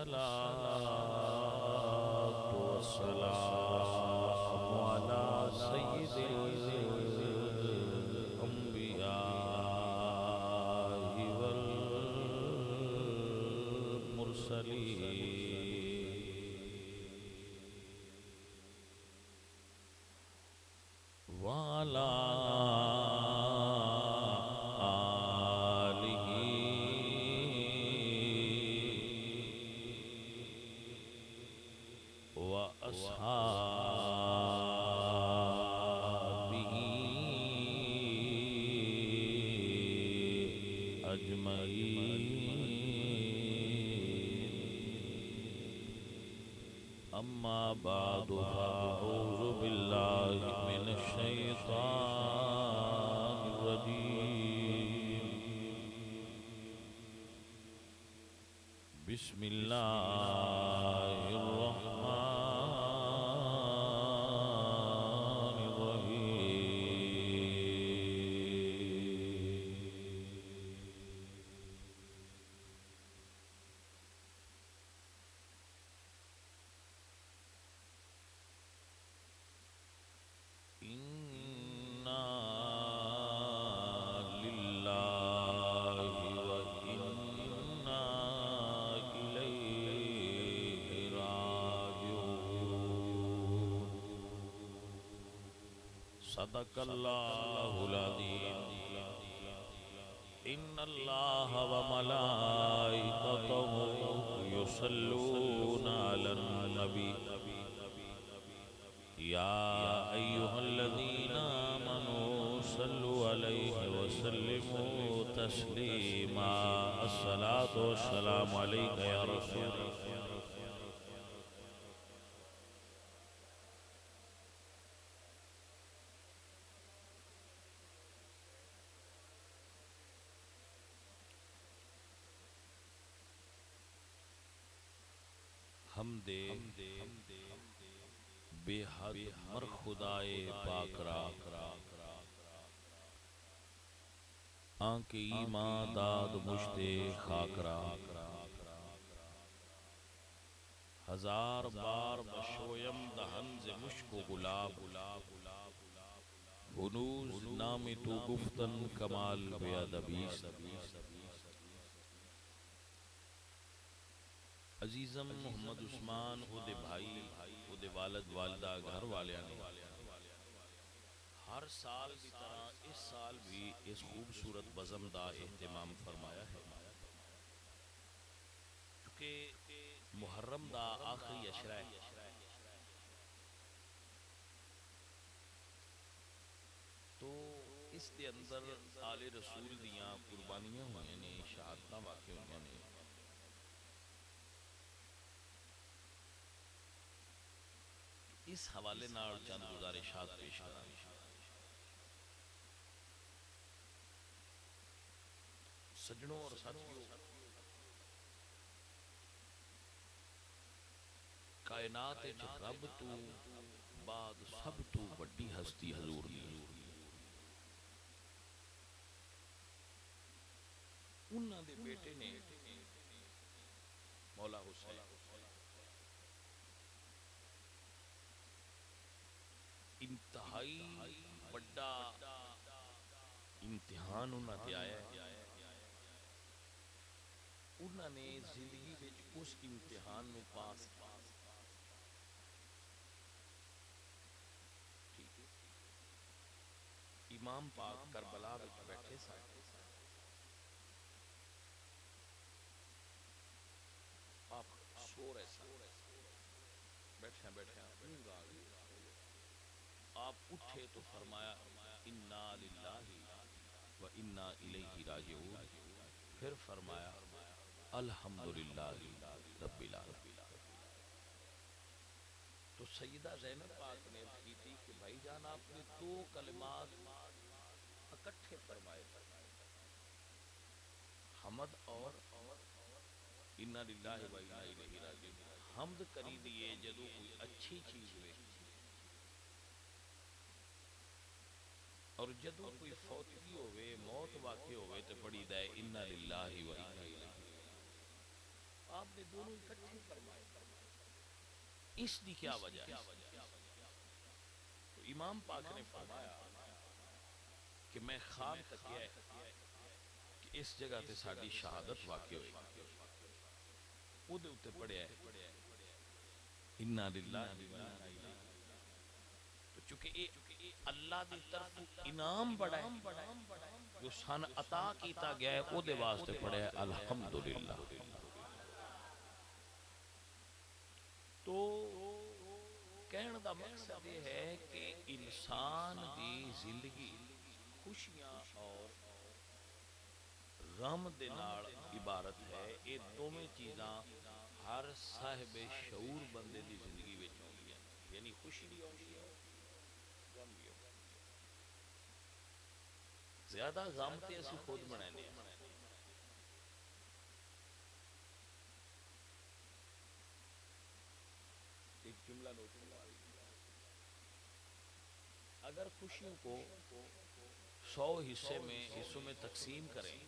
والصلاة والسلام على سيد الأنبياء والمرسلين وعلى آله وأصحابه أجمعين. أما بعد فأعوذ بالله من الشيطان الرجيم. بسم الله الرحمن الرحيم. إنا لله وإنا إليه راجعون. صدق الله العظيم. إن الله وملائكته يصلون على النبي يا أيها الذين آمنوا صلوا عليه وسلموا تسليما. الصلاة والسلام عليك يا رسول الله. حمد بے حد مر خدائے پاک را آنکھ ایمان داد مجھ خاک را. ہزار بار بشویم دہن ز مشک و گلاب ہنوز نام تو گفتن کمال بے ادبیست. عزیزم محمد عثمان اودے بھائی اودے والد والدہ گھر والیاں نے ہر سال کی طرح اس سال بھی اس خوبصورت بزم دا اہتمام فرمایا ہے. چونکہ محرم دا آخری عشرہ ہے تو اس دے اندر آل رسول دیاں قربانیاں ہوئے نے، شہادتاں واقع ہوئے نے. اس حوالے نال چند گزارشات پیش کریں. سجنوں اور ساتھیوں، کائنات وچ رب تو بعد سب تو وڈی ہستی حضور دی. انہاں دے بیٹے نے مولا حسین انتہائی بڑا امتحان انہاں تے آیا ہے. انہاں نے زندگی وچ اس امتحان نو پاس کیا. ٹھیک ہے. امام پاک کربلا وچ بیٹھے سن. آپ سو رہے سن. بیٹھے بیٹھے اونگ آ گئی. آپ اٹھے تو فرمایا انا للہ و انا الیہ راجعون. پھر فرمایا الحمدللہ رب العالمین. تو سیدہ زینب پاک نے کی تھی کہ بھائی جان آپ نے دو کلمات اکٹھے فرمائے، حمد اور انا للہ و انا الیہ راجعون. حمد کری دیے جدو کوئی اچھی چیز ہوئے، اور جدو کوئی فوتگی ہوئے، موت واقع ہوئے تو پڑھی دائے انا للہ و انا الیہ. آپ نے دونوں اکٹھے فرمائے. اس دی کیا وجہ ہے؟ تو امام پاک نے فرمایا کہ میں خواب تکیا ہے کہ اس جگہ تے ساڈی شہادت واقع ہوئی. او دے اوتے پڑھیا ہے انا للہ و انا الیہ. تو چونکہ یہ اللہ دی طرف انعام بڑا ہے جو سن عطا کیتا گیا ہے او دے واسطے پڑھیا ہے الحمدللہ. تو کہنے دا مقصد یہ ہے کہ انسان دی زندگی خوشیاں اور غم دے نال عبارت ہے. یہ دونوں چیزاں ہر صاحب شعور بندے دی زندگی وچ ہوندیاں نے. یعنی خوشی بھی ہوندی ہے غم بھی ہوندی ہے. زیادہ غم تے اسی خود بنانے ہیں. ایک جملہ نوٹ فرما لیجیے. اگر خوشیوں کو 100 حصوں میں تقسیم کریں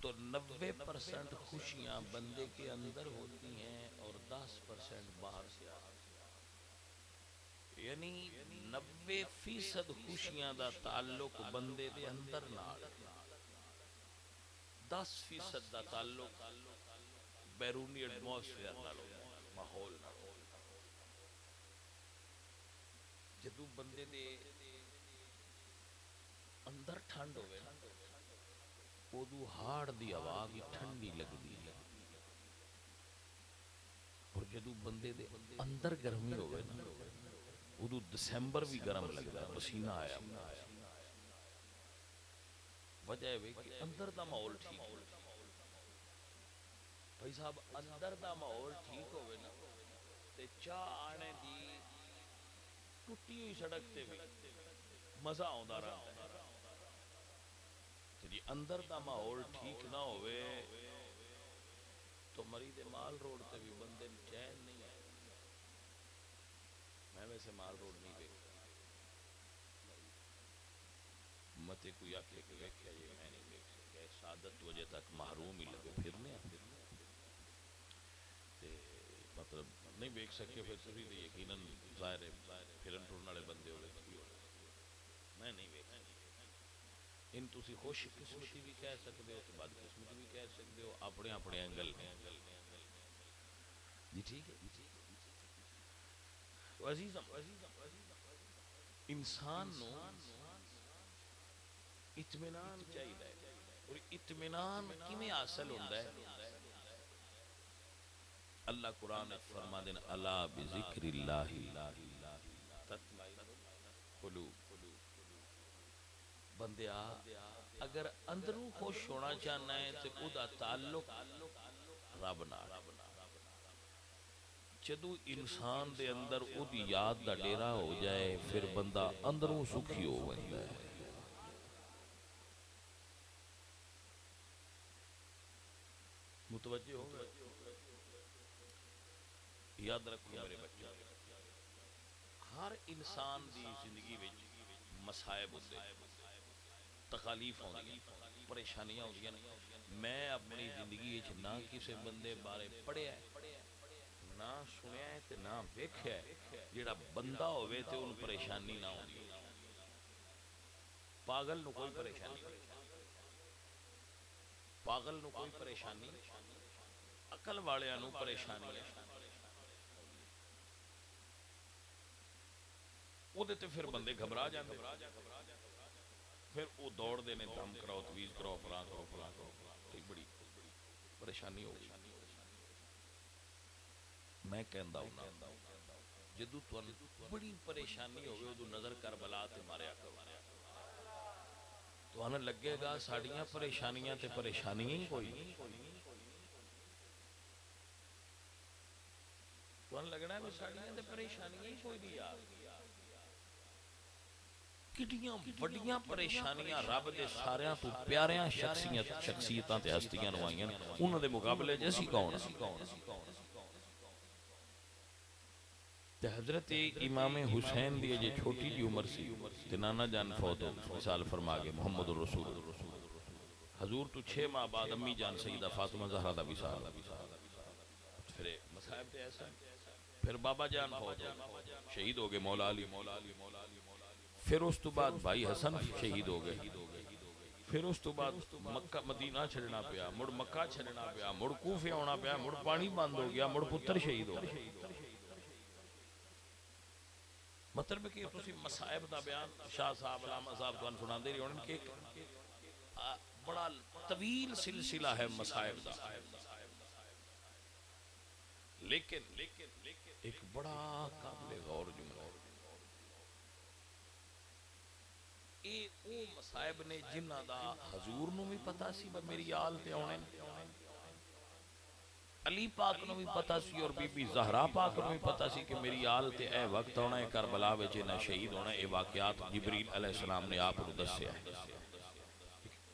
تو 90% خوشیاں بندے کے اندر ہوتی ہیں اور 10% باہر سے آتی ہیں. یعنی 90% خوشیاں دا تعلق بندے دے اندر نال، 10% دا تعلق بیرونی ایٹماسفیئر نال ہوتا ہے، ماحول نال. جدو بندے دے اندر ٹھنڈ ہوئے نا ادو ہاڑ دی آواز ٹھنڈی لگدی ہے. اور جدو بندے دے اندر گرمی ہوئے نا ادو دسمبر بھی گرم لگتا ہے، پسینہ آیا. وجہ ہے کہ اندر دا ماحول ٹھیک ہوئے. بھائی صاحب اندر دا ماحول ٹھیک ہوئے نا تے چاہ آنے دی ٹوٹی ہوئی سڑک تے بھی مزہ آندا رہتا ہے. جی اندر دا ماحول ٹھیک نہ ہوئے تو مرید مال روڈ تے بھی بندے چین نہیں آئے. میں ویسے مال روڈ نہیں دیکھتا، متے کوئی آکھے کہ ویکھیا یہ میں نہیں دیکھ سکیا. سعادت وجہ تک محروم ہی لگے پھرنے تے مطلب نہیں ویکھ سکے پھر تسی تے یقیناً ظاہر ہے پھرن ٹرن والے بندے ہوئے تھی ہونا. میں نہیں ویکھ سکتا. ان تسی خوش قسمتی بھی کہہ سکتے ہو تو بد قسمتی بھی کہہ سکتے ہو، اپنے اپنے اینگل جی ٹھیک ہے. تو عزیزم انسان نو اطمینان چاہیے. اور اطمینان کیویں حاصل ہوندا ہے؟ اللہ قرآن فرما دین الا بذکر اللہ تطمئن القلوب. بندیا اگر اندروں خوش ہونا چاہنا ہے تو او دا تعلق رب نال. جدو انسان دے اندر او دی یاد دا ڈیرا ہو جائے پھر بندہ اندروں سکھی ہو بندا ہے. متوجہ ہو گئے؟ یاد رکھو میرے بچے، ہر انسان دی زندگی وچ مصائب ہوندے، تکالیف ہوندی، پریشانیاں ہوندیاں. میں اپنی زندگی وچ نہ کسے بندے بارے پڑھیا ہے، نہ سنیا ہے تے نہ ویکھیا ہے جیڑا بندہ ہوئے تے انہوں پریشانی نہ ہوندی. پاگل نو کوئی پریشانی نہیں، پاگل نو کوئی پریشانی، عقل والے نو پریشانی ہے. او دے تے پھر بندے گھبرا جاندے، پھر او دوڑ دے نے دم کراؤ تویز کراؤ فلاں کرو فلاں کرو. بڑی پریشانی ہو گئی. میں کہندا ہوں نا جدو تو بڑی پریشانی ہوگی ادو نظر کر بلا تے ماریا کرو. تو انہیں لگے گا ساڑیاں پریشانیاں تے پریشانیاں ہی کوئی نہیں. تو انہیں لگنا ہے ساڑیاں تے پریشانیاں ہی کوئی نہیں. یار کٹیاں وڈیاں پریشانیاں رب دے ساریاں تو پیاریاں شخصیتاں تے ہستیاں نوائیاں انہوں دے مقابلے جیسی کون. حضرت امام حسین دی جے چھوٹی جی عمر سی تے نانا جان فوت ہو مثال فرما گئے محمد الرسول. حضور تو 6 ماہ بعد امی جان سیدہ فاطمہ زہرا دا وصال، پھر مصائب تے ایسا، پھر بابا جان فوت ہو شہید ہو گئے مولا علی، پھر اس تو بعد بھائی حسن شہید ہو گئے، پھر اس تو بعد مکہ مدینہ چھڑنا پیا، مڑ مکہ چھڑنا پیا، مڑ کوفے ہونا پیا، مڑ پانی بند ہو گیا، مڑ پتر شہید ہو گئے۔ مطلب کہ تسی مصائب دا بیان شاہ صاحب علامہ صاحب تو سنان دے رہے ہونے کہ بڑا طویل سلسلہ ہے مصائب دا، لیکن ایک بڑا قابل غور جملہ اے او مصائب نے جنہ دا حضور نو بھی پتا سی میری آل تے ہونے، علی پاک نو بھی پتا سی اور بی بی زہرا پاک نو بھی پتا سی کہ میری آل تے اے وقت ہونا ہے کربلا وچ نہ شہید ہونا ہے۔ اے واقعات جبریل علیہ السلام نے آپ کو دسیا ہے۔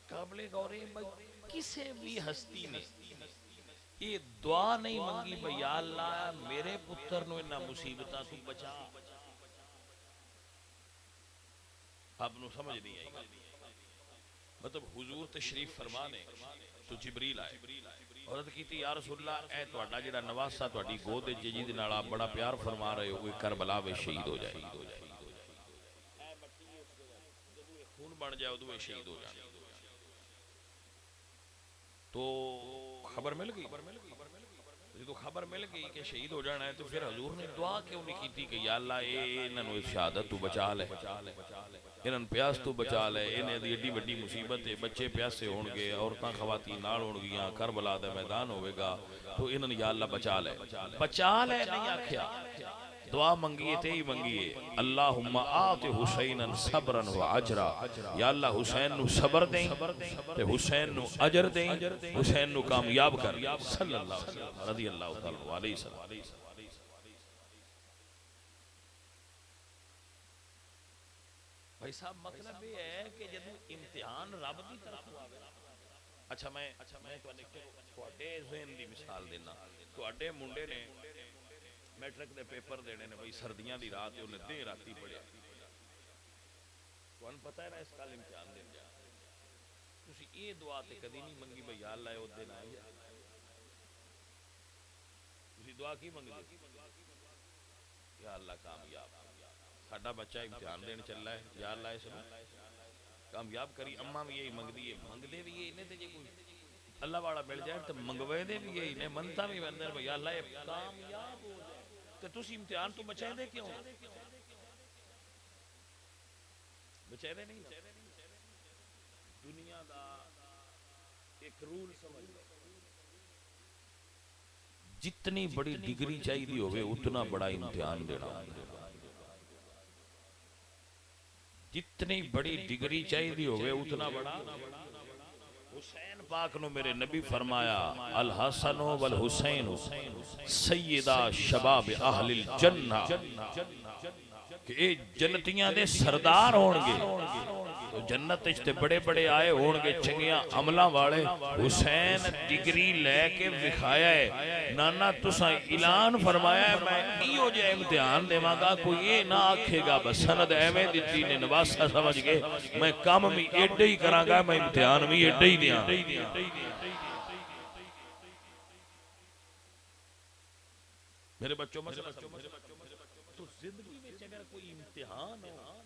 قابل غور کسے بھی ہستی نے یہ دعا نہیں منگی بھئی یا اللہ میرے پتر نو انہا مصیبتاں تو بچا، آپ نو سمجھ نہیں آئی مطلب حضور تشریف فرمانے تو جبریل آئے، عورت کی تھی یا رسول اللہ اے توڑا جڑا نواسا توڑی گود ججید نالا بڑا پیار فرما رہے ہوئے کربلا میں شہید ہو جائے، خون بڑھ جائے ادوے شہید ہو جائے۔ تو خبر مل گئی، تو خبر مل گئی کہ شہید ہو جانا ہے تو پھر حضور نے دعا کیوں نہیں کی تھی کہ یا اللہ انہوں شہادت تو بچا لے، انہوں پیاس تو بچا لے، انہیں ایڈی وڈی مصیبت ہے، بچے پیاسے ہونگے، عورتاں خواتین نال ہونگیاں، کربلا دے میدان ہوئے گا تو انہوں یا اللہ بچا لے، بچا لے نہیں آکھیا، دعا منگیے تے ہی منگیے اللہم آت حسین صبرا و عجرا، یا اللہ حسین نو صبر دیں تے حسین نو عجر دیں، حسین نو کامیاب کر صلی اللہ علیہ وسلم رضی اللہ تعالیٰ علیہ وسلم۔ بھائی صاحب مطلب یہ ہے کہ جب امتحان رب دی طرف آوے، اچھا میں تواڈے ذہن دی مثال دینا، تواڈے منڈے نے میٹرک دے پیپر دینے نے بھئی سردیاں دی رات انہیں دیر راتی پڑھیا، تو ان پتہ ہے نا اس کال امتحان دین جا، تسی یہ دعا تے کدی نہیں منگی بھئی یا اللہ او دن آئے جا، تسی دعا کی منگ دی یا اللہ کامیاب ساڈا بچہ امتحان دین چل رہا ہے، یا اللہ اس نے کامیاب کری۔ اماں بھی یہی منگ دی ہے، منگ دے بھی یہی نے تے جے کوئی اللہ والا مل جائے تو منگوے دے بھی یہی نے، منتا بھی بندر بھئی یا اللہ یہ کامیاب ہو جائے، تو تسی امتحان تو بچائے دے کیوں؟ بچائے دے نہیں دنیا دا ایک رول سمجھ لو، جتنی بڑی ڈگری چاہیے دی ہوئے اتنا بڑا امتحان دینا، جتنی بڑی ڈگری چاہیے دی ہوئے اتنا بڑا۔ حسین پاک نو میرے نبی فرمایا الحسن والحسین سیدہ شباب اہل الجنہ، کہ اے جنتیاں دے سردار ہونگے، تو جنت اچھتے بڑے بڑے آئے ہونگے چنگیاں عملہ والے۔ حسین ڈگری لے کے بکھایا ہے، نانا تسا اعلان فرمایا ہے میں ایو جے امتحان دے مانگا، کوئی یہ نہ آکھے گا بس سند ایویں دیتی نے نواسا سمجھ گئے، میں کام بھی ایڈے ہی کراں گا، میں امتحان بھی ایڈے ہی دیاں۔ میرے بچوں مسئلہ تو زندگی میں اگر کوئی امتحان ہو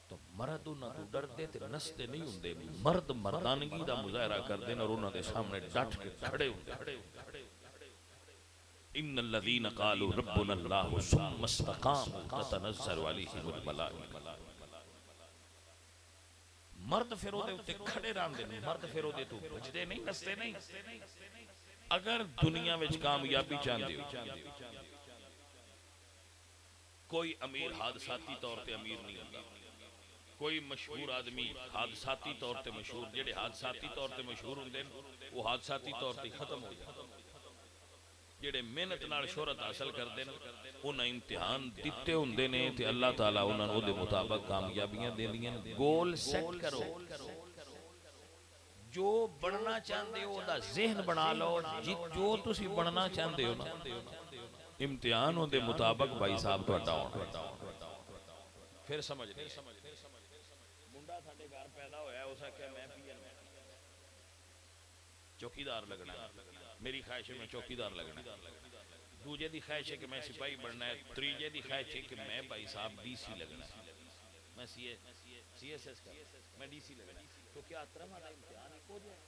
تو مرد انہاں تو ڈر دے تے نس دے نہیں ہوندے، مرد مردانگی دا مظاہرہ کر دیں اور انہاں دے سامنے ڈٹ کے کھڑے ہوندے۔ ان الذین قالوا ربنا اللہ ثم استقاموا تتنزل علیہم الملائکہ، مرد پھر او دے اتے کھڑے رہندے، مرد پھر او دے تو بجدے نہیں، نستے نہیں۔ اگر دنیا وچ کامیابی چاہندے ہو، کوئی امیر حادثاتی طور تے امیر نہیں ہوتا، کوئی مشہور آدمی حادثاتی طور تے مشہور، جڑے حادثاتی طور تے مشہور ہوندے وہ حادثاتی طور تے ختم ہو جاتے، جڑے محنت نال شہرت حاصل کردے انہاں امتحان دتے ہوندے نے تے اللہ تعالیٰ انہاں نوں دے مطابق کامیابیاں دیندیاں۔ گول سیٹ کرو، جو بننا چاہندے ہو دا ذہن بنا لو، جو تسی بننا چاہندے ہو نا امتحان ہوں دے مطابق بھائی صاحب تو اٹھا ہونا۔ پھر سمجھ نہیں منڈا ساڑھے گھر پیدا ہویا ہے، اسا کہا میں پی این چوکیدار لگنا ہے، میری خواہش ہے میں چوکیدار لگنا ہے، دوجے دی خواہش ہے کہ میں سپاہی بننا ہے، تریجے دی خواہش ہے کہ میں بھائی صاحب ڈی سی لگنا ہے، میں سی ایس ایس کا میں ڈی سی لگنا ہے، تو کیا ترما دا امتحان ایک ہو جائے؟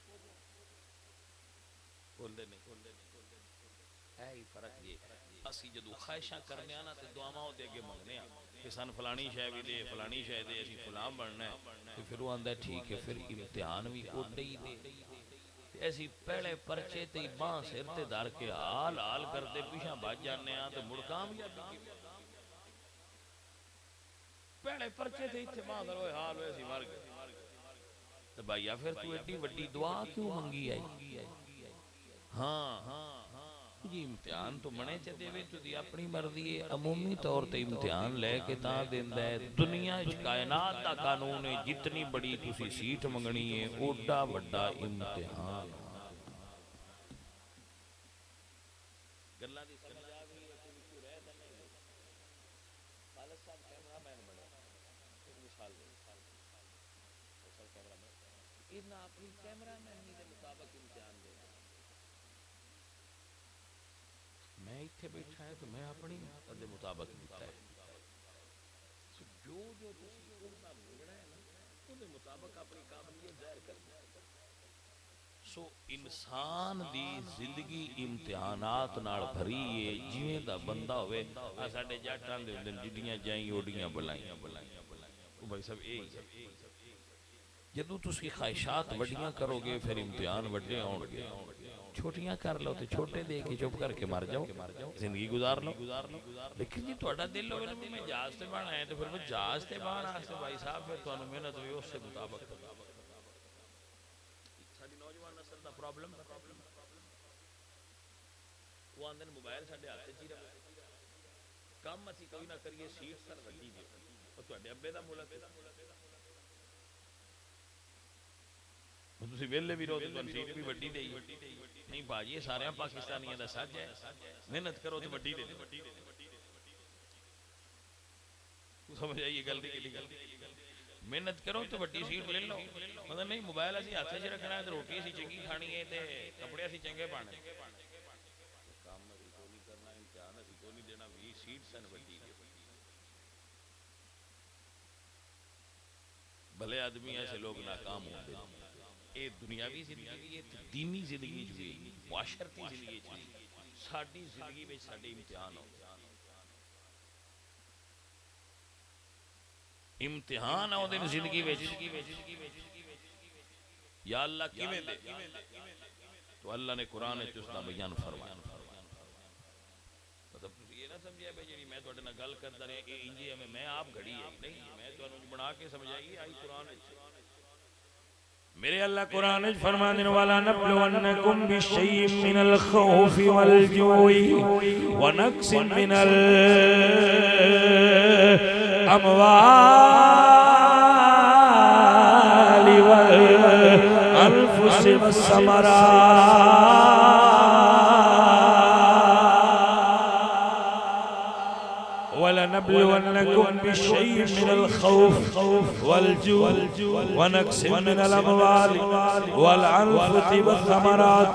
بول دے نہیں، اے ہی فرق یہ اسی جدو خواہشاں کرنے آنا تے دعاواں دے اگے منگنے آ کہ سن فلانی شے بھی دے، فلانی شے دے، اسی فلاں بننا ہے، تے پھر وہ آندا ہے ٹھیک ہے، پھر امتحان بھی اوڈے ہی دے، تے ایسی پہلے پرچے تے باں سر تے دھر کے حال حال کرتے پیچھے بھج جانے آ تے مڑ کامیابی کی پہلے پرچے تے ایتھے باں سر ہوئے حال ہوئے سی مر گئے، تے بھائیا پھر تو ایڈی وڈی دعا کیوں منگی آئی؟ ہاں جی امتحان تو منے چا دے تو دی اپنی مرضی ہے، عمومی طور تے امتحان لے کے تاں دیندا ہے، دنیا کائنات دا قانون ہے، جتنی بڑی تسی سیٹ منگنی ہے اوڈا وڈا امتحان گلاں دی سمجھ آ گئی ہے، کوئی وچوں رہ تے نہیں گئی؟ خالد صاحب کیمرہ مین بنے، ایک مثال دے سر کیمرہ مین انہاں اپنی کیمرہ مینی دے مطابق امتحان دینا، میں اتھے بیٹھا ہے تو میں اپنی دے مطابق دیتا ہے، جو تسی اوڑا منگنا ہے نا او دے مطابق اپنی قابلیت ظاہر کرنا ہے، سو انسان دی زندگی امتحانات نال بھری ہے، جویں دا بندہ ہوئے آ ساڈے جٹاں دے ہوندے جڈیاں جائیں اوڈیاں بلائیں، او بھائی صاحب اے ہی جدو تسی خواہشات وڈیاں کرو گے پھر امتحان وڈے ہون گے، چھوٹیاں کر لو تے چھوٹے دے کے چپ کر کے مر جاؤ، زندگی گزار لو، لیکن جی تہاڈا دل ہوئے نا میں جہاز تے بہنا ہے تو پھر میں جہاز تے بہن واسطے بھائی صاحب پھر تانوں محنت بھی اس سے مطابق ساڈی نوجوان نسل دا پرابلم وہ آندے موبائل ساڈے ہاتھ وچ ہی رہے، کم اسی کوئی نہ کریے سیٹ سر وڈی دیو، او تہاڈے ابے دا ملک ہے تسی ویلے بھی رہو تے تانوں سیٹ بھی وڈی دئی نہیں باجی سارے پاکستانیاں دا سچ ہے، محنت کرو تے وڈی دے سمجھ آئیے گل دی محنت کرو تو وڈی سیٹ لے لو، مطلب نہیں موبائل اسی ہاتھ وچ رکھنا ہے تے روٹی اسی چنگی کھانی ہے تے کپڑے اسی چنگے پانے، کام اسی کوئی نہیں کرنا، امتحان اسی کوئی نہیں دینا، 20 سیٹ سن وڈی دے بھلے آدمی ایسے لوگ ناکام ہوتے ہیں، اے دنیاوی زندگی ہے، دینی زندگی جو ہے معاشرتی زندگی جو ہے ساڈی زندگی میں ساڈے امتحان ہو امتحان آؤ دن زندگی وچ یا اللہ کیویں دے تو اللہ نے قرآن وچ اس دا بیان فرمایا، مطلب تسی یہ نہ سمجھیا بھئی جی میں تہاڈے نال گل کردا رہیا اے انج ہے میں آپ گھڑی ہے نہیں، میں تانوں بنا کے سمجھائی آئی قرآن وچ میرے اللہ قرآن وچ فرماندے والا نبلونکم بشیء من الخوف والجوع ونقص من الاموال والانفس والثمرات ولنبلونكم بشيء من الخوف والجوع ونقص من الاموال والانفس والثمرات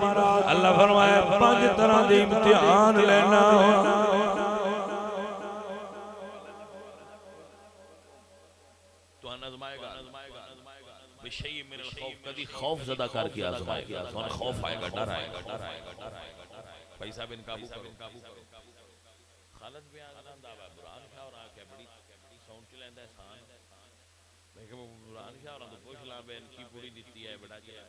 اللہ فرمایا 5 طرح دے امتحان لینا تو آزمائے گا بشیء من الخوف کبھی خوف زدہ کر کے آزمائے گا، خوف آئے گا، ڈر آئے گا، بھائی صاحب ان قابو کرو خالد بیان کرندا ہے برہان شاہ اور آکے بڑی ساؤنڈ چ لیندا ہے سان میں کہ برہان شاہ اور تو پوچھ لا بین کی پوری دیتی ہے بڑا چلا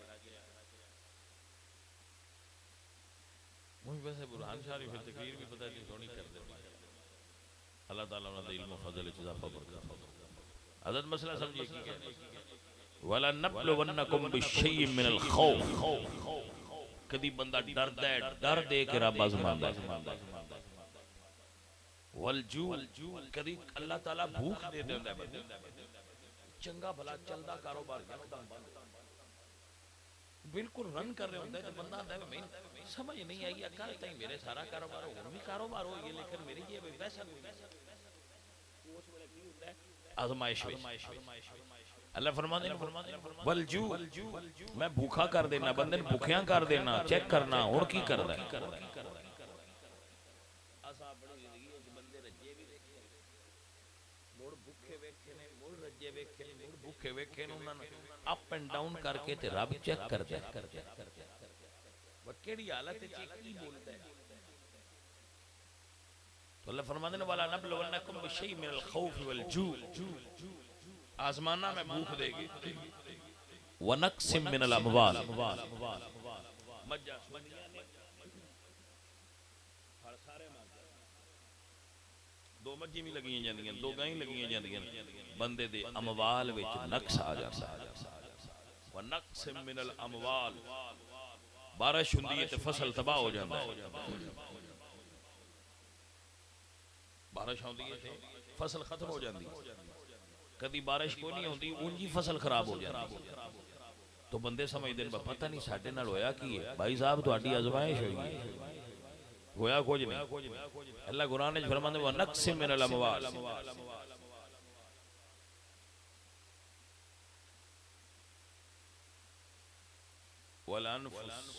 مجھ ویسے برہان شاہ پھر تقریر بھی پتہ نہیں سونی کر دے اللہ تعالیٰ انہاں دے علم و فضل وچ اضافہ برکت حضرت مسئلہ سمجھیے کی کہنے وَلَنَبْلُوَنَّكُمْ بِشَيْءٍ مِّنَ الْخَوْفِ کدی بندہ ڈردا ہے ڈر دے کے رب آزماندا ہے، والجوع کدی اللہ تعالیٰ بھوک دے دیندا ہے بندے چنگا بھلا چلدا کاروبار یکدم بند بالکل رن کر رہے ہوتا ہے تو بندہ آتا ہے میں سمجھ نہیں آئی کل تک میرے سارا کاروبار ہو بھی کاروبار ہو یہ لیکن میری جیب پیسہ کوئی نہیں اس ویلے کی ہوتا ہے آزمائش اللہ فرماتے ہیں والجو، میں بھوکا کر دینا، بندے بھوکیاں کر دینا، چیک کرنا ہن کی کردا ہے. اسا اپنی زندگی وچ بندے رجے بھی دیکھے مڑ بھوکے ویکھے نے، مڑ رجے ویکھے نے، مڑ بھوکے ویکھے نے، انہاں نے اپ اینڈ ڈاؤن کر کے تے رب چیک کردا ہے وہ کیڑی حالت وچ کی بولدا ہے. تو اللہ فرماتے ہیں والا نبلونکم بشیء من الخوف والجوع، آزمانا میں بھوک دے گی، ونقص من الاموال، مجھا سونیاں نے پھڑ سارے مار جاندے، دو مجھی بھی لگیاں جاندیاں، دو گائیں لگیاں جاندیاں، بندے دے اموال وچ نقص آ جاندا ہے. ونقص من الاموال، بارش ہوندی ہے تے فصل تباہ ہو جاندا ہے، بارش ہوندی ہے تے فصل ختم ہو جاندی ہے، کدی بارش کوئی نہیں ہوندی اونجی فصل خراب ہو جاندی. تو بندے سمجھدے نے پتہ نہیں ساڈے نال ہویا کی ہے. بھائی صاحب تہاڈی آزمائش ہوئی ہے، ہویا کچھ نہیں. اللہ قرآن وچ فرماندا ہے ونقص من الاموال، والانفس،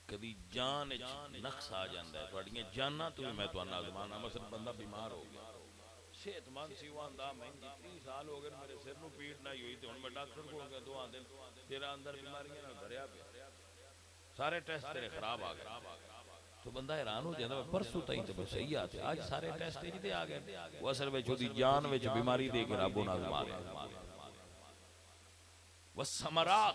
کدی جان نقص آ جاندا ہے. تہاڈیاں جاناں تو میں تہاڈا آزمانا، مثلا بندہ بیمار ہو گیا، صحت مند سی، وہ آندا میں 30 سال ہو گئے میرے سر نو پیڑ نہیں ہوئی تے ہن میں ڈاکٹر کول گیا، دو آندے تیرا اندر بیماریاں نال بھریا پیا، سارے ٹیسٹ تیرے خراب آ گئے. تو بندہ حیران ہو جاندا ہے پرسوں تائیں تے صحیح آتے اج سارے ٹیسٹ تے آ گئے. وہ اصل وچ اودی جان وچ بیماری دے کے رب انہاں نوں مارے. والثمرات،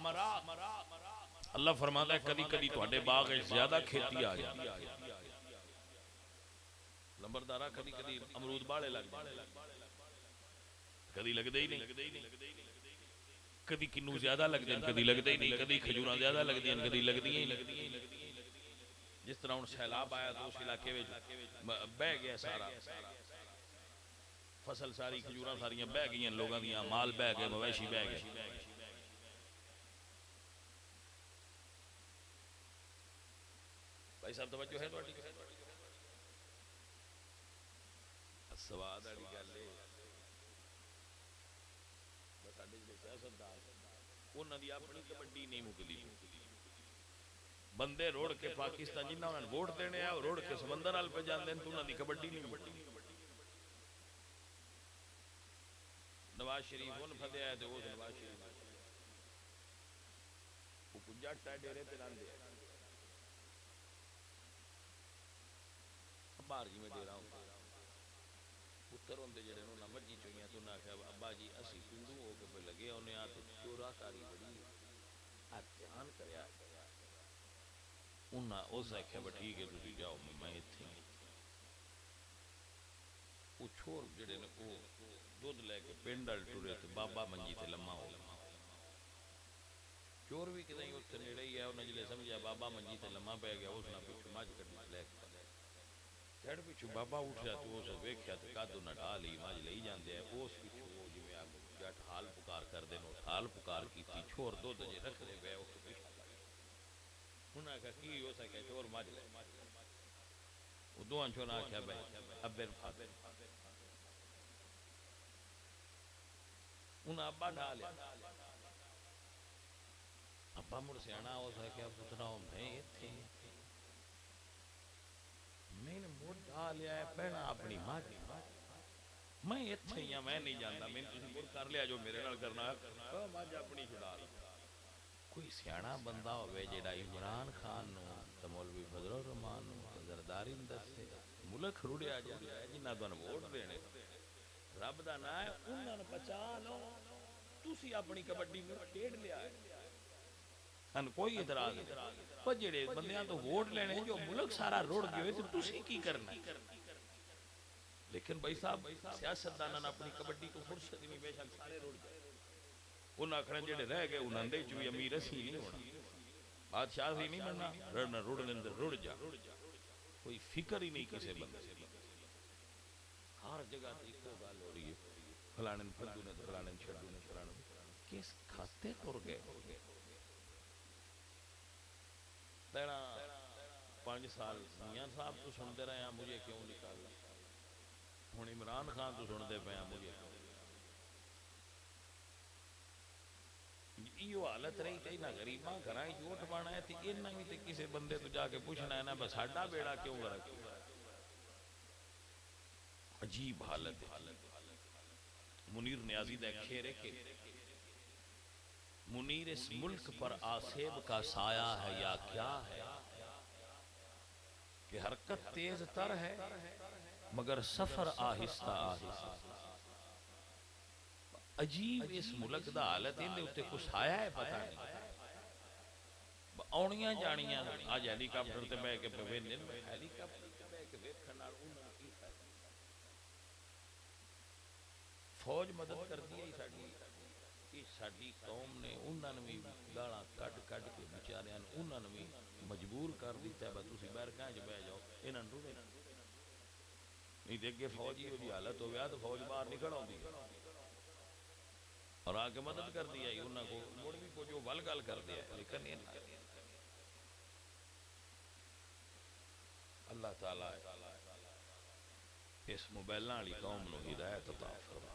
اللہ فرماتا ہے کدی کدی تواڈے باغ وچ زیادہ کھیتی آ جاندی ہے، لمبردارا کدی کدی امرود باڑے لگ جاندے، کدی لگدے ہی نہیں، کدی کنو زیادہ لگدے ہیں کدی لگدے ہی نہیں، کدی کھجوراں زیادہ لگدیاں کدی لگدیاں ہی نہیں. جس طرح ہن سیلاب آیا تو اس علاقے وچ بہ گیا سارا، فصل ساری کھجوراں ساریاں بہ گئیاں، لوگاں دیاں مال بہ گئے، مویشی بہ گئے. بھائی صاحب توجہ ہے تہاڈی؟ سواد والی گل ہے ساڈے جڑے سیاستدان انہاں دی اپنی کبڈی نہیں مکدی. بندے روڑ کے پاکستان جنہاں انہاں نے ووٹ دینے آ روڑ کے سمندر نال پہ جاندے ہیں تو انہاں دی کبڈی نہیں مکدی. نواز شریف ان پھدیا ہے تو اس نواز شریف وہ کو جٹ ہے ڈیرے تے رہندے باہر جی میں ڈیرا ہوں پتر ہوندے جڑے نوں مجھی چوئیاں تو نہ کہ ابا جی اسی پنڈو ہو کے پہ لگے ہونے آ تے چورا کاری بڑی آ دھیان کریا انہاں اس آکھیا بہ ٹھیک ہے تسی جاؤ میں ایتھے او چھور جڑے نے او دودھ لے کے پنڈ ال ٹرے تے بابا منجی تے لمما ہو گیا. چور بھی کدیں اتنے نیڑے ہی ہے، انہیں جلے سمجھا بابا منجی تے لمما پہ گیا، اس نے پچھو مجھ کٹی لے کے جڑ پچھو بابا اٹھیا تو اس ویکھیا تے قد نہ ڈالی مجھ لئی جاندے ہے. اس پچھو وہ جویں آپ جٹ حال پکار کر دین اس حال پکار کیتی، چھور دودھ جے رکھ دے پے اس پیچھے پڑ گیا. انہاں کہا کی ہو سکے چور مجھ لے، وہ دوہاں چوں آکھیا بھائی ابن پھد انہاں ابا ڈالیا. ابا مڑ سیاںا ہو سکیا پترا میں ایتھے میں نے مڑ ڈالیا ہے پہنا اپنی ماں میں ایتھے ہی میں نہیں جاندا، میں تسی مڑ کر لیا جو میرے نال کرنا ہے ماں اپنی چھڑا لا. کوئی سیاںا بندہ ہوئے جیڑا عمران خان نو تے مولوی فضل الرحمان نو تے زرداری نو دسے ملک رڑیا جاندا ہے جنہاں تانوں ووٹ دینے رب دا نا ہے انہاں نوں بچا لو، تسی اپنی کبڈی میں کھیڈ لیا ہے. ان کوئی اعتراض نہیں، پر جڑے بندیاں تو ووٹ لینے جو ملک سارا رڑ گئے تے تسی کی کرنا ہے. لیکن بھائی صاحب سیاستداناں اپنی کبڈی تو فرصت نہیں، بے شک سارے رڑ جائے انہاں آکھنا جڑے رہ گئے انہاں دے چ بھی امیر اسی نہیں ہونا، بادشاہ ہی نہیں بننا، رڑنا رڑنے اندر رڑ جا. کوئی فکر ہی نہیں کسے بندے دی، ہر جگہ تے ایکو گل ہو رہی ہے فلانے پھدو نے فلانے چھڈو نے فلانے کس کھاتے تر گئے. تیرا 5 سال میاں صاحب تو سنتے رہے ہیں مجھے کیوں نکالا، ہن عمران خان تو سنتے پے ہیں مجھے کیوں. یہ حالت رہی تے نہ غریباں گھراں جوٹ بانا ہے تے انہاں بھی تے کسے بندے تو جا کے پوچھنا ہے نا بس ساڈا بیڑا کیوں غرق ہے. عجیب حالت ہے. منیر نیازی دا ایک شعر ہے کہ منیر اس ملک پر آسیب کا سایہ ہے یا کیا ہے کہ حرکت تیز تر ہے مگر سفر آہستہ آہستہ. عجیب اس ملک دا حالت اندے اتے کچھ آیا ہے پتہ نہیں. آنیاں جانیاں آج ہیلی کاپٹر تے بے کے پوینے ہیلی کاپٹر تے بے کے ویکھن نال انہاں کی فائدہ. فوج مدد کر دی ہے ساڈی قوم نے انہاں نے بھی گالاں کڈ کڈ کے بیچاریاں انہاں نے بھی مجبور کر دیتا ہے بس تسی باہر کہاں چ بیٹھ جاؤ انہاں نوں نہیں تے اگے فوج ہی دی حالت ہو گیا تو فوج باہر نکل آندی ہے اور آ کے مدد کر دی ہے انہاں کو مڑ بھی کو جو ول گل کر دیا لیکن اللہ تعالی اس موبائلاں والی قوم نو ہدایت عطا فرما.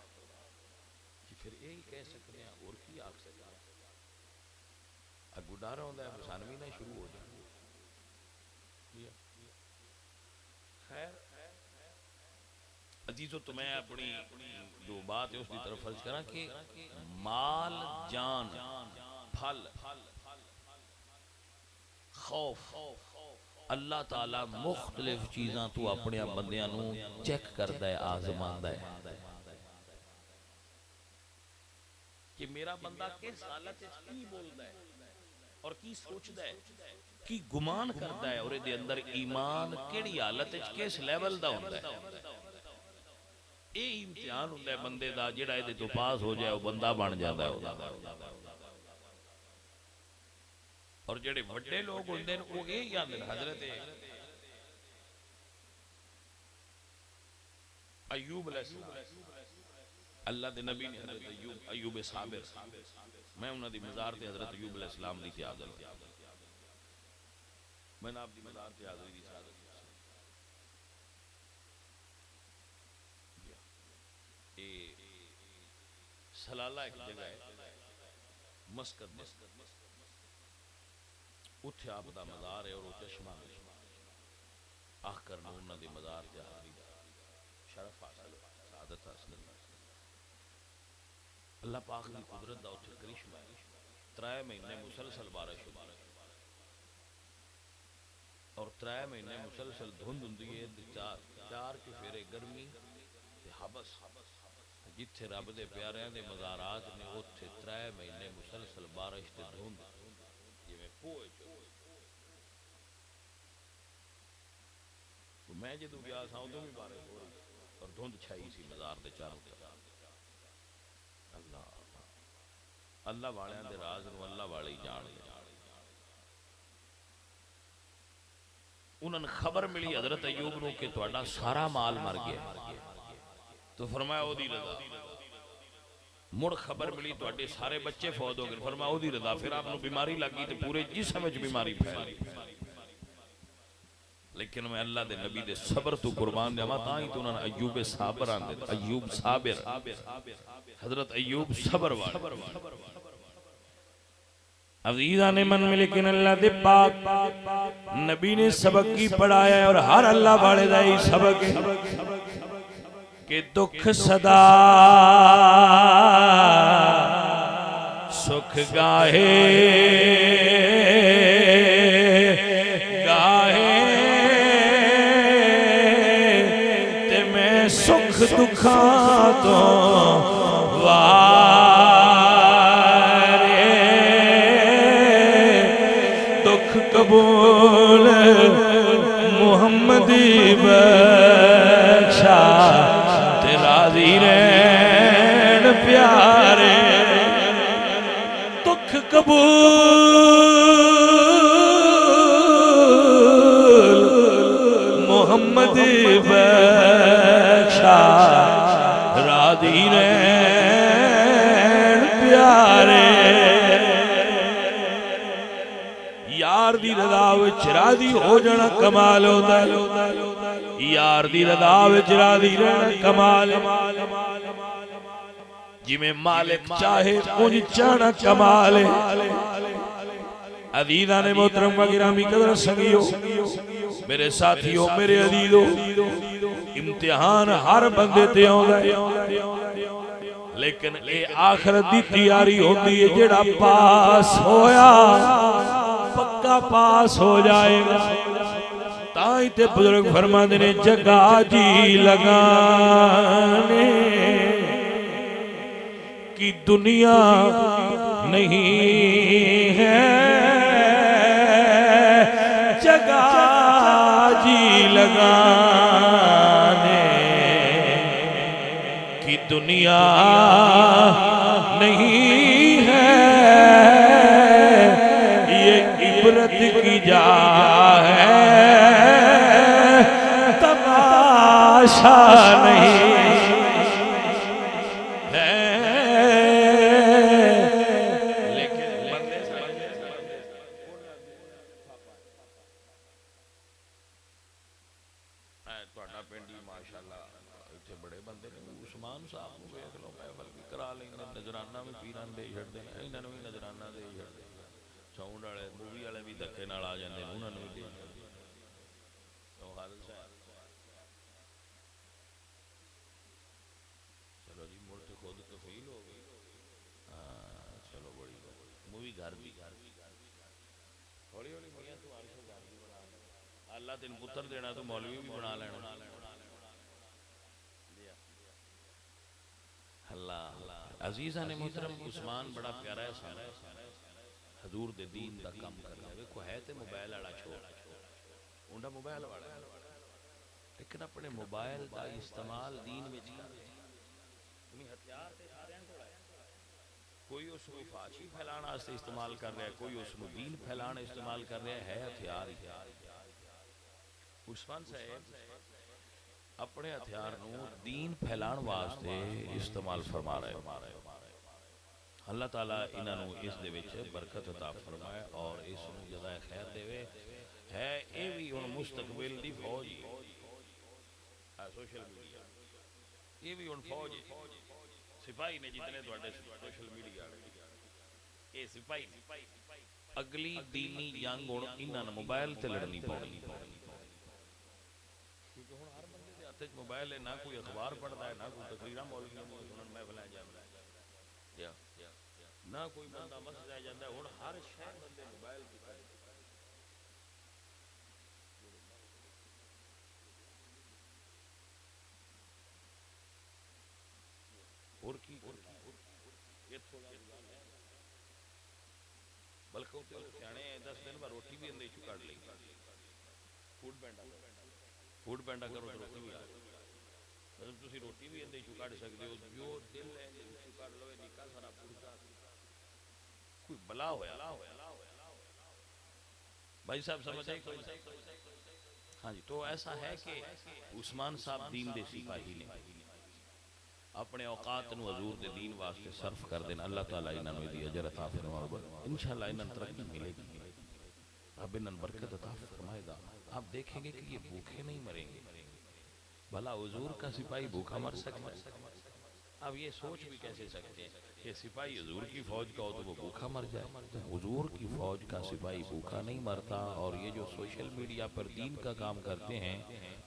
پھر یہی کہہ سکتے ہیں اور کی آکھ سکتے ہیں اگو ڈر ہوندا ہے سانوی نہ شروع ہو جائے. خیر عزیزو تو میں اپنی جو بات ہے اس کی طرف فرض کرا کہ مال جان پھل خوف اللہ تعالی مختلف چیزاں تو اپنے بندیاں نو چیک کردا ہے آزماندا ہے کہ میرا بندہ کس حالت وچ کی بولدا ہے اور کی سوچدا ہے کی گمان کردا ہے اور دے اندر ایمان کیڑی حالت وچ کس لیول دا ہوندا ہے. اے امتحان ہوندا ہے بندے دا جڑا اے تو پاس ہو جائے او بندہ بن جاندا ہے. اور جڑے بڑے لوگ ہوندے نے او اے یاد حضرت ایوب علیہ السلام اللہ دے نبی نے حضرت ایوب صابر میں انہاں دی مزار تے حضرت ایوب علیہ السلام دی حاضر میں نے آپ دی مزار تے حاضری دی سعادت اے سلالہ ایک جگہ ہے مسکت اتھے آپ دا مزار ہے اور وہ چشمہ آخ کرنا انہاں دی مزار تے حاضری شرف حاصل سعادت حاصل. اللہ پاک دی قدرت دا اتھے کرشمہ ہے. 3 مہینے مسلسل بارش ہوتی ہے اور 3 مہینے مسلسل دھند ہوندی ہے. 4 کے پھیرے گرمی تے حبس جتھے رب دے پیاریاں دے مزارات نے اتھے 3 مہینے مسلسل بارش تے دھند جی میں پوئے تو میں جدو گیا سا ادو بھی بارش ہو رہی اور دھند چھائی سی مزار دے چاروں طرف. اللہ والے دے راز نو اللہ والے ہی جان لے. انہوں نے خبر ملی حضرت ایوب نو کہ تہاڈا سارا مال مر گیا تو فرمایا او دی رضا. مڑ خبر ملی تہاڈے سارے بچے فوت ہو گئے فرمایا او دی رضا. پھر آپ نو بیماری لگی تے پورے جسم وچ بیماری پھیل. لیکن میں اللہ دے نبی دے صبر تو قربان جاواں تاں ہی تو انہاں نے ایوب صابر آندے ایوب صابر حضرت ایوب صبر والے. عزیزان من میں لیکن اللہ دے پاک نبی نے سبق کی پڑھایا ہے اور ہر اللہ والے دا ہی سبق ہے کہ دکھ صدا سکھ گاہے تے میں سکھ دکھاں تو قبول محمدی بخشا تے راضی رہن پیارے. دکھ قبول محمدی بخشا راضی رہن پیارے. یار دی رضا وچ راضی ہو جانا کمال ہوتا ہے. یار دی رضا وچ راضی رہنا کمال. جی میں مالک چاہے مجھ چانا کمالے عزیزان محترم و گرامی قدر سنگیو میرے ساتھیوں میرے عزیزوں امتحان ہر بندے تے آؤں ہے لیکن اے آخرت دی تیاری ہوتی ہے جڑا پاس ہویا پکا پاس ہو جائے گا تائیں تے بزرگ فرما دینے جگہ جی لگانے کی دنیا نہیں ہے جگہ جی لگانے کی دنیا نہیں ہے یہ عبرت کی جا ہے تماشا نہیں اللہ تین پتر دینا تو مولوی بھی بنا لینا اللہ عزیزان محترم عثمان بڑا پیارا ہے سارا حضور دے دین دا کام کر رہا ہے کوئی ہے تے موبائل آڑا چھوڑ انڈا موبائل والا لیکن اپنے موبائل دا استعمال دین میں کر رہے انہیں ہتھیار تے سارے ہیں کوڑا ہے کوئی اس کو فاشی پھیلانا سے استعمال کر رہا ہے کوئی اس کو دین پھیلانا استعمال کر رہا ہے ہتھیار ہی عثمان صاحب اپنے ہتھیار نو دین پھیلان واسطے استعمال فرما رہے اللہ تعالیٰ انہاں نو اس دے وچ برکت عطا فرمائے اور اس نو جزائے خیر دے ہے اے بھی ان مستقبل دی فوج سوشل میڈیا یہ بھی ان فوج سپاہی نے جتنے تواڈے سوشل میڈیا اے سپاہی اگلی دینی جنگ ہن انہاں موبائل تے لڑنی پونی کیونکہ ہن ہر بندے دے ہاتھ وچ موبائل ہے نہ کوئی اخبار پڑھدا ہے نہ کوئی تقریراں مولویوں دی سنن محفلاں جاندا ہے نہ کوئی بندہ مسجد آ جاندا ہے ہن ہر شے بندے موبائل تے اور کی یہ تھوڑا گل ہے بلکہ تے سیانے 10 دن بعد روٹی بھی اندے چ کڈ لئی فوڈ پینڈا کرو تو روٹی بھی آ مطلب تسی روٹی بھی اندے چ کڈ سکدے ہو جو دل ہے اندے چ کڈ لو نکا سارا پڑتا کوئی بلا ہویا بھائی صاحب سمجھ آئی کوئی ہاں جی تو ایسا ہے کہ عثمان صاحب دین دے سپاہی نے اپنے اوقات نو حضور دے دین واسطے صرف کر دینا اللہ تعالیٰ انہاں نو دی اجر عطا فرمائے انشاءاللہ انہاں ترقی ملے گی رب انہاں برکت عطا فرمائے گا آپ دیکھیں گے کہ یہ بھوکے نہیں مریں گے بھلا حضور کا سپاہی بھوکا مر سکتا ہے اب یہ سوچ بھی کیسے سکتے ہیں کہ سپاہی حضور کی فوج کا ہو تو وہ بھوکا مر جائے حضور کی فوج کا سپاہی بھوکا نہیں مرتا اور یہ جو سوشل میڈیا پر دین کا کام کرتے ہیں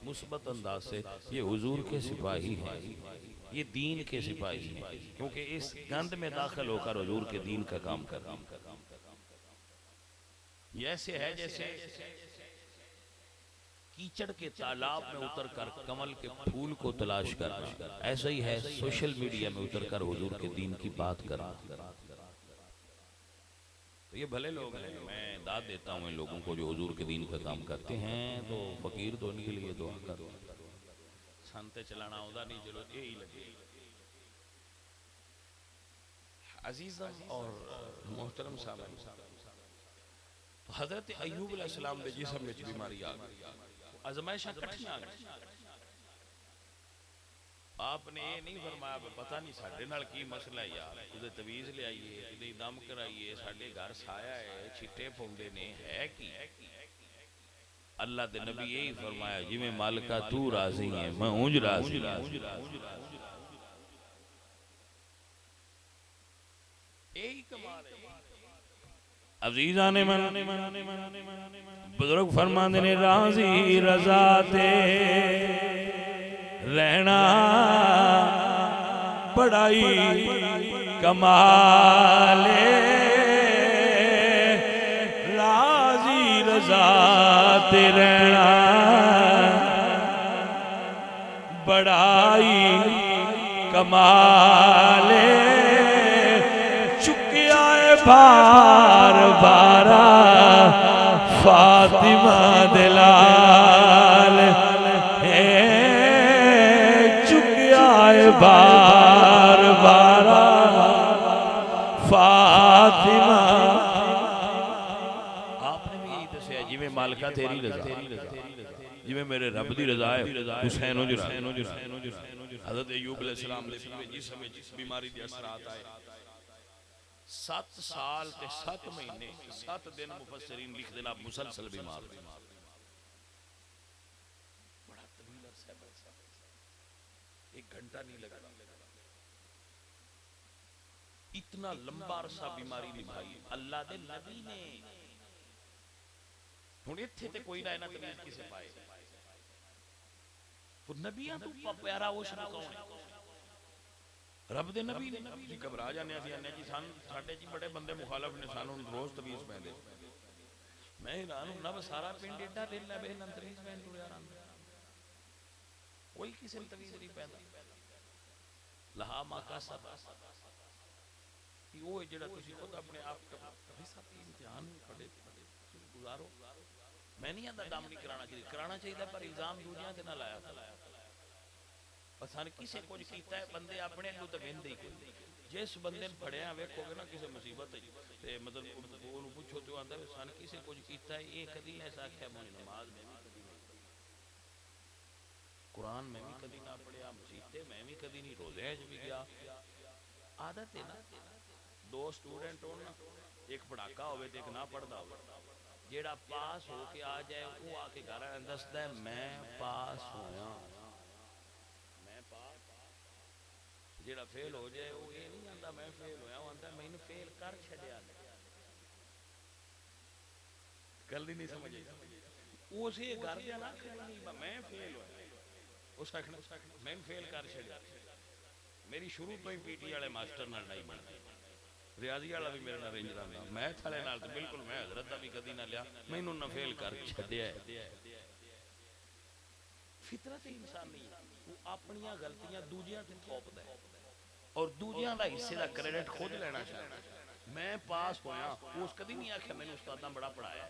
مثبت انداز سے یہ حضور کے سپاہی ہیں یہ دین کے سپاہی ہیں کیونکہ اس گند میں داخل ہو کر حضور کے دین کا کام کرتے ہیں یہ ایسے ہے جیسے کیچڑ کے تالاب میں اتر کر کمل کے پھول کو تلاش کرنا ایسا ہی ہے سوشل میڈیا میں اتر کر حضور کے دین کی بات کرنا تو یہ بھلے لوگ ہیں میں داد دیتا ہوں ان لوگوں کو جو حضور کے دین کا کام کرتے ہیں تو فقیر تو ان کے لیے دعا کر سنتے چلانا ہوتا نہیں چلو یہی لگے عزیزم اور محترم صاحب حضرت ایوب علیہ السلام دے جسم میں بیماری آ گئی ازمائشاں کٹھیاں آ گئی آپ نے یہ نہیں فرمایا پتہ نہیں ساڈے نال کی مسئلہ ہے یار کدے تویز لے آئیے کدے دم کرائیے ساڈے گھر سایہ ہے چھٹے پوندے نے ہے کی اللہ دے نبی یہی فرمایا جی میں مالکہ تو راضی ہے میں اونج راضی یہی کمال ہے. عزیزان من بزرگ فرماندے نے راضی رضا تے رہنا بڑائی کمال راضی رضا تے رہنا بڑائی کمال چکیا ہے بار بارا فاطمہ دلال چکیا ہے بار بارا فاطمہ. آپ نے بھی یہی دسیا جی میں مالکہ تیری رضا جی میں میرے رب دی رضا ہے حسین و جران. حضرت ایوب علیہ السلام نے جس میں جس بیماری دی اثرات آئے 7 سال تے 7 مہینے 7 دن مفسرین لکھ دینا مسلسل بیمار ہوئے. بڑا طویل عرصہ ہے, 1 گھنٹہ نہیں لگا. اتنا لمبا عرصہ بیماری نبھائی اللہ دے نبی نے. ہن ایتھے تے کوئی نہ اینا طویل کسے پائے. وہ نبیاں تو پیارا وہ شروع کون رب دے نبی نے. جی گھبرا جانے اسی آنے جی ساڈے جی بڑے بندے مخالف نے سانوں روز تویز پہندے. میں حیران ہوں نہ سارا پنڈ ایڈا دل ہے بے نن تویز پہن ٹریا رہندا کوئی کسی نے تویز نہیں پہندا. لہا ما کا سب وہ جڑا تسی خود اپنے آپ کا حصہ تے امتحان پڑھے گزارو. میں نہیں آندا دم نہیں کرانا چاہیے پر الزام دوجیاں تے نہ لایا کرو. پسان کسی کچھ کیتا ہے بندے اپنے لو تے ویندے ہی کوئی. جس بندے نے پڑھیا ویکھو گے نا کسی مصیبت تے مطلب اونوں پوچھو تے آندا پسان کسی کچھ کیتا ہے یہ کدی نہیں ایسا کہ مجھ نماز میں بھی کدی نہیں پڑھی قرآن میں بھی کدی نہ پڑھیا مسیتے میں بھی کدی نہیں روزے وچ بھی گیا. عادت ہے نا 2 سٹوڈنٹ ہون نا ایک پڑھاکا ہوے تے ایک نہ پڑھدا ہوے جیڑا پاس ہو کے آ جائے وہ آ کے گھر دسدا ہے میں پاس ہویا میں پاس. جیڑا فیل ہو جائے وہ یہ نہیں آندا میں فیل ہویا وہ آندا میں نے فیل کر چھڈیا. گل نہیں سمجھے اسی گھر دے نا میں فیل ہویا اس آکھنا میں فیل کر چھڈیا. میری شروع تو ہی پی ٹی والے ماسٹر نال نہیں بنتی. ریاضی والا بھی میرے نال رنج رہندا میتھ والے نال تے بالکل میں حضرت دا بھی کدی نہ لیا مینوں نہ فیل کر چھڈیا. فطرت انسان نہیں وہ اپنیاں غلطیاں دوجیاں تے تھوپدا ہے اور دوجیاں دا حصے دا کریڈٹ خود لینا چاہتا ہے. میں پاس ہویا اس کدی نہیں آکھیا میں نے استاداں بڑا پڑھایا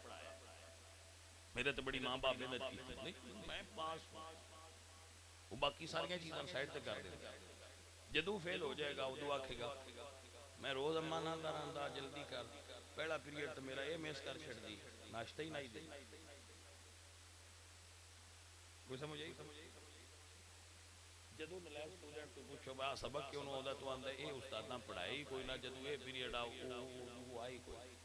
میرے تے بڑی ماں باپ نے مدد کی نہیں میں پاس ہوں. وہ باقی ساری چیزاں سائڈ تے کر دے. جدوں فیل ہو جائے گا ادو آکھے گا میں روز اماں نال رہندا جلدی کر پہلا پیریڈ تے میرا یہ مس کر چھڑ دی ناشتہ ہی نہیں دے. کوئی سمجھ آئی جدوں نلائق سٹوڈنٹ تو پوچھو با سبق کیوں نہ ہوندا تو آندا اے استاداں پڑھائی کوئی نہ جدوں اے پیریڈ آ وہ آئی کوئی.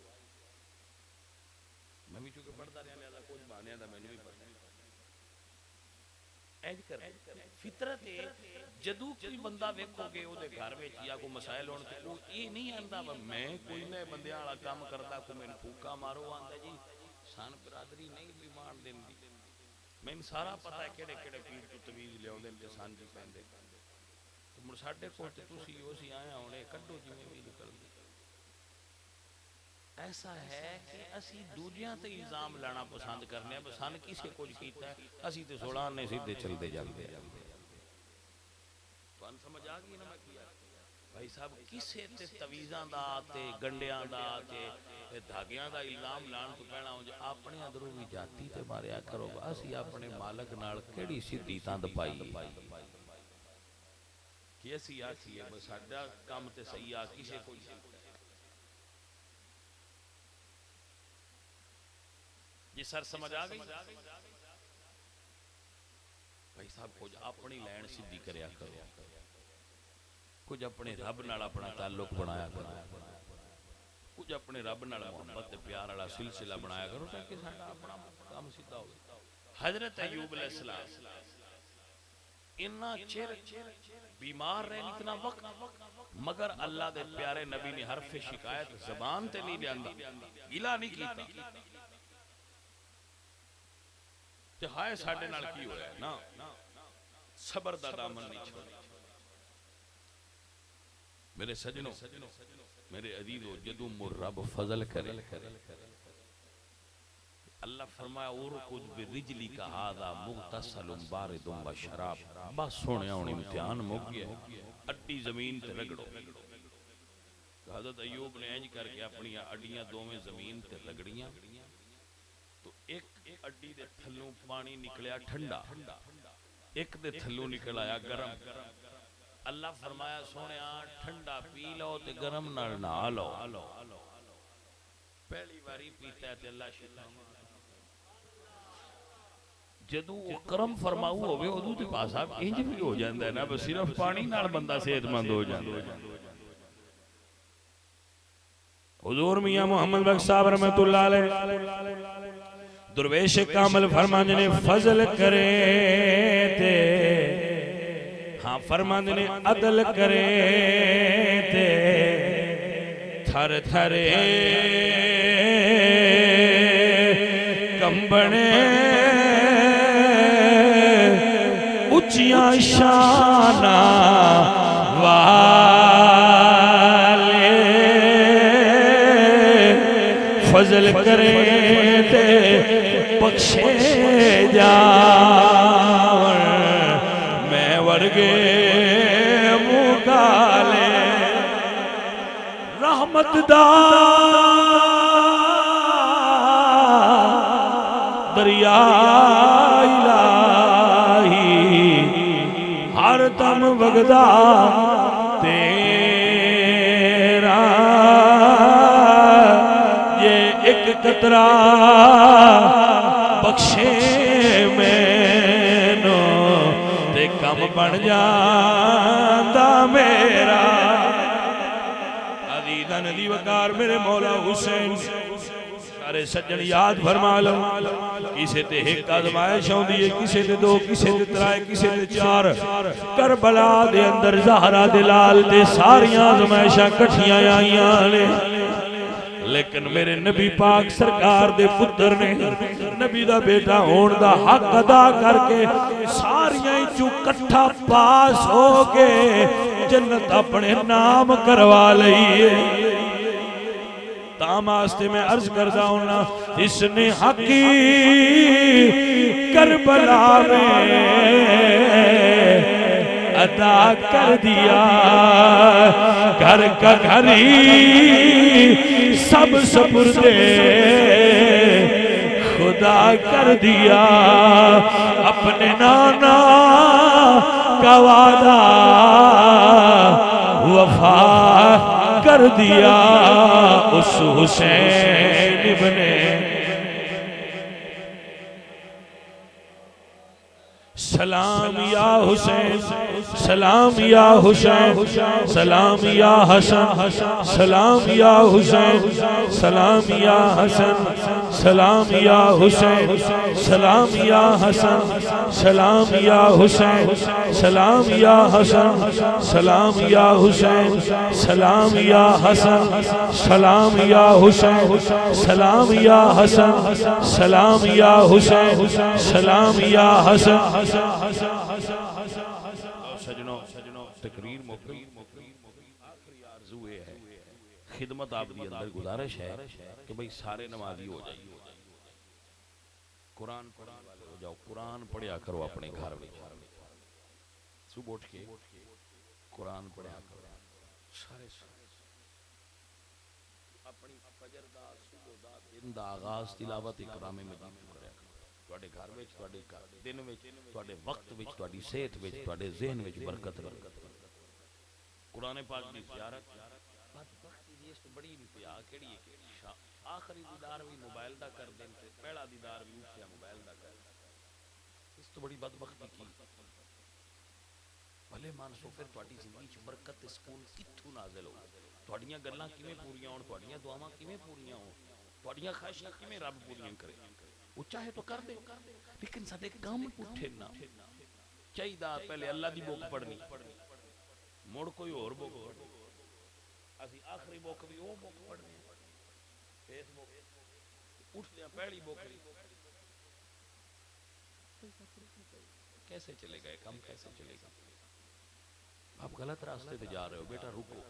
میں بھی چونکہ پڑھدا رہیا لہذا کچھ بہانیاں دا مینوں بھی پتہ اینج کر فطرت ہے. جدوں کوئی بندہ ویکھو گے او دے گھر وچ یا کوئی مسائل ہون تے او اے نہیں آندا میں کوئی نہ بندیاں والا کام کردا کو مینوں پھوکا مارو آندا جی سان برادری نہیں بیمار دیندی. مینوں سارا پتہ ہے کیڑے کیڑے پیر تو تویز لیاوندے تے سان جی پیندے تے مڑ ساڈے کول تے تسی اوسی آیا ہونے کڈو جویں بھی نکلدی. ایسا ہے کہ اسی دوجیاں تے الزام لانا پسند کرنے ہیں سن کسی کچھ کیتا ہے اسی تے سوڑانے سیدھے چلتے جاندے ہیں. تو ان سمجھ آ گئی نا میں کیا بھائی صاحب کسے تے تویزاں دا تے گنڈیاں دا تے دھاگیاں دا الزام لان تو پہنا ہو جا اپنے اندروں بھی جاتی تے ماریا کرو اسی اپنے مالک نال کیڑی سیدھی تاند پائی کہ اسی آکھیے بس ساڈا کام تے صحیح آ کسے کوئی جی سر سمجھ آ گئی. بھائی صاحب کچھ اپنی لین سیدھی کریا کرو کچھ اپنے رب نال اپنا تعلق بنایا کرو کچھ اپنے رب نال محبت تے پیار والا سلسلہ بنایا کرو تاکہ ساڈا اپنا کام سیدھا ہوے. حضرت ایوب علیہ السلام اتنا چر بیمار رہے اتنا وقت، مگر اللہ دے پیارے نبی نے حرف شکایت زبان تے نہیں لیاندا، گلا نہیں کیتا تے ہائے ساڈے نال کی ہویا ہے نا، صبر دا دامن نہیں چھوڑا۔ میرے سجنوں، میرے عزیزو، جدوں رب فضل کرے، اللہ فرمایا اورکض برجلک ھذا مغتسل بارد و شراب، بس سونے ہن امتحان مک گیا، اڈی زمین تے رگڑو۔ حضرت ایوب نے انج کر کے اپنی اڈیاں دوویں زمین تے رگڑیاں تو ایک اڈی دے تھلوں پانی نکلیا ٹھنڈا، ایک دے تھلوں نکل آیا گرم۔ اللہ فرمایا سونیا ٹھنڈا پی لو تے گرم نال نہا لو۔ پہلی باری پیتا ہے تے اللہ شفا، جدو کرم فرماؤ ہوئے ادو تے پاس آپ انج بھی ہو جاندہ ہے نا، بس صرف پانی نال بندہ صحت مند ہو جاندہ ہے۔ حضور میاں محمد بخش صاحب رحمت اللہ علیہ درویش کامل فرمانے نے فضل کرے تے، ہاں فرمانے نے عدل کرے تے، تھر تھرے کمبنے اچیاں شانہ والے فضل کرے تے بخشے جاون، میں ورگے مکالے رحمت دا دریا الہی ہر دم وگدا تیرا، یہ ایک قطرہ بخشے میں نو تے کم بن جاندہ میرا۔ عزیزہ ندی وقار میرے مولا حسین سارے سجن یاد فرما لو، کسے تے ایک آزمائش ہوں دیئے، کسے تے دو، کسے تے ترائے، کسے تے چار، کربلا دے اندر زہرہ دلال تے ساریاں آزمائشہ کٹھیاں آئیاں لے، لیکن میرے نبی پاک سرکار دے پتر نے نبی دا بیٹا ہون دا حق ادا کر کے ساریاں جو کٹھا پاس ہو کے جنت اپنے نام کروا لئیے۔ تام آستے میں عرض کردہ ہونا، اس نے حقی کربلا میں عطا کر دیا، گھر کا گھری سب سپردے خدا کر دیا، اپنے نانا کا وعدہ وفا کر دیا، اس حسین ابن سلام یا حسین، سلام یا حسین، سلام یا حسن، سلام یا حسین، سلام یا حسن، سلام یا حسین، سلام یا حسن، سلام یا حسین، سلام یا حسن، سلام یا حسین، سلام یا حسن، سلام یا حسین، سلام یا حسن، سلام یا حسین، سلام یا حسن۔ سجنوں تقریر آخری آرزو ہے، خدمت آپ دی اندر گزارش ہے کہ بھئی سارے نمازی ہو جائیے، قرآن پڑھنے والے ہو جاؤ، قرآن پڑھیا کرو اپنے گھر میں، صبح اٹھ کے قرآن پڑھیا کرو، سارے اپنی فجر دا صبح دا دن دا آغاز تلاوت کلام مجید کریا کرو، تواڈے گھر وچ، تواڈے دن وچ، تواڈے وقت وچ، تواڈی صحت وچ، تواڈے ذہن وچ برکت رہے۔ قرآن پاک دی زیارت بدبختی دی اس بڑی انتہا کیڑی ہے کہ آخری دیدار بھی موبائل دا کر دیں تے پہلا دیدار بھی اٹھیا موبائل دا کر دیں، اس تو بڑی بدبختی کی بھلے مانسو پھر تواڈی زندگی چ برکت تے سکون کتھوں نازل ہو، تواڈیاں گلاں کیویں پوریاں ہون، تواڈیاں دعاواں کیویں پوریاں ہون، تواڈیاں خواہشاں کیویں رب پوریاں کرے، وہ چاہے تو کر دے لیکن ساڈے کام پٹھے نہ، چاہیے پہلے اللہ دی بک پڑھنی مڑ کوئی اور بک پڑھنی اسی آخری بک بھی وہ بک پڑھنی فیس بک اٹھتے ہیں پہلی بک کیسے چلے گا کم کیسے چلے گا آپ غلط راستے تے جا رہے ہو بیٹا رکو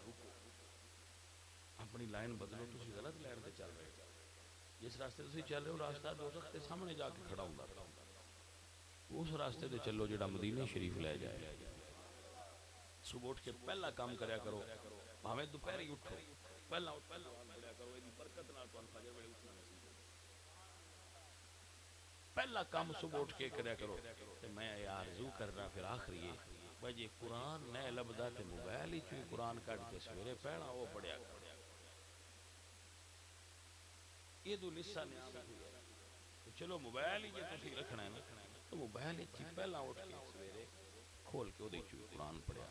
اپنی لائن بدلو تسی غلط لائن تے چل رہے ہو جس راستے تسی چل رہے ہو راستہ دوزخ کے سامنے جا کے کھڑا ہوندا اس راستے تے چلو جڑا مدینے شریف لے جائے صبح اٹھ کے پہلا کام کریا کرو بھاویں دوپہر ہی اٹھو پہلا پڑھیا کرو ایدی برکت نال تانوں فجر ویلے اٹھنا نصیب ہو پہلا کام صبح اٹھ کے کریا کرو تے میں یہ آرزو کرنا پھر آخری ہے بھائی قرآن نہ لبدا تے موبائل ہی چوئی قرآن کٹ کے سویرے پڑھنا وہ پڑھیا کرو یہ دو نصہ نعمت ہوئی ہے چلو موبائل ہی جے تسی رکھنا ہے نا تو موبائل ہی پہلا اٹھ کے سویرے کھول کے دے چوئی قرآن پڑھیا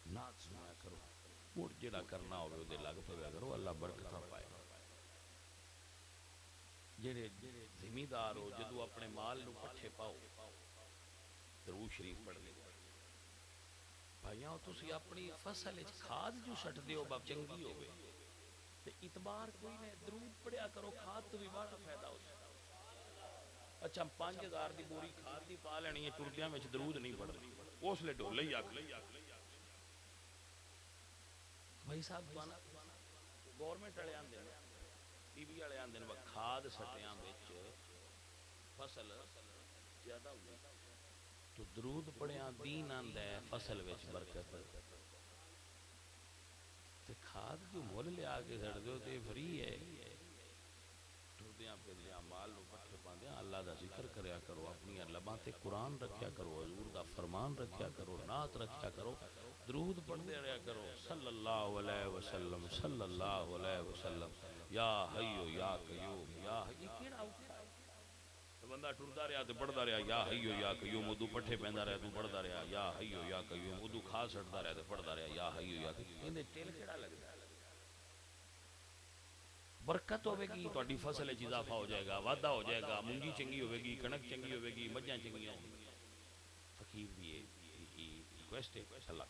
نات سنایا کرو مڑ جڑا کرنا ہوئے دے لگ پہ کرو اللہ برکتہ پائے جڑے زمیندار ہو جدو اپنے مال نو پٹھے پاؤ درود شریف پڑھ لے بھائیاں تسی اپنی فصل وچ کھاد جو سٹ دیو باب چنگی ہوے تے اعتبار کوئی نہیں درود پڑھیا کرو کھاد تو بھی بڑا فائدہ ہو اچھا 5000 دی بوری کھاد دی پا لینی ہے ٹردیاں وچ درود نہیں پڑھنا اس لے ڈول لئی آکھ بھائی صاحب گورنمنٹ والے آندے نے ٹی وی والے آندے نے کھاد سٹیاں وچ فصل زیادہ ہوئی تو درود پڑھیاں دین آندا ہے فصل وچ برکت تے کھاد جو مول لیا کے سڑ دیو تے فری ہے ٹردیاں پھردیاں مال نو پٹھے پاندیاں اللہ دا ذکر کریا کرو اپنی لباں تے قرآن رکھیا کرو حضور دا فرمان رکھیا کرو نعت رکھیا کرو درود پڑھدے رہیا کرو صلی اللہ علیہ وسلم صلی اللہ علیہ وسلم یا حیو یا قیوم یا حی کیڑا اوکھا ہے بندہ ٹردا رہیا تے پڑھدا رہیا یا حیو یا قیوم ادو پٹھے پیندا رہیا تو پڑھدا رہیا یا حیو یا قیوم ادو کھا سٹدا رہیا تے پڑھدا رہیا یا حیو یا قیوم ایندے ٹل کیڑا لگدا ہے برکت ہوے گی تہاڈی فصل وچ اضافہ ہو جائے گا وعدہ ہو جائے گا مونگی چنگی ہوے گی کنک چنگی ہوے گی مجھاں چنگیاں ہوں گی فقیر بھی ہے ریکویسٹ ہے اللہ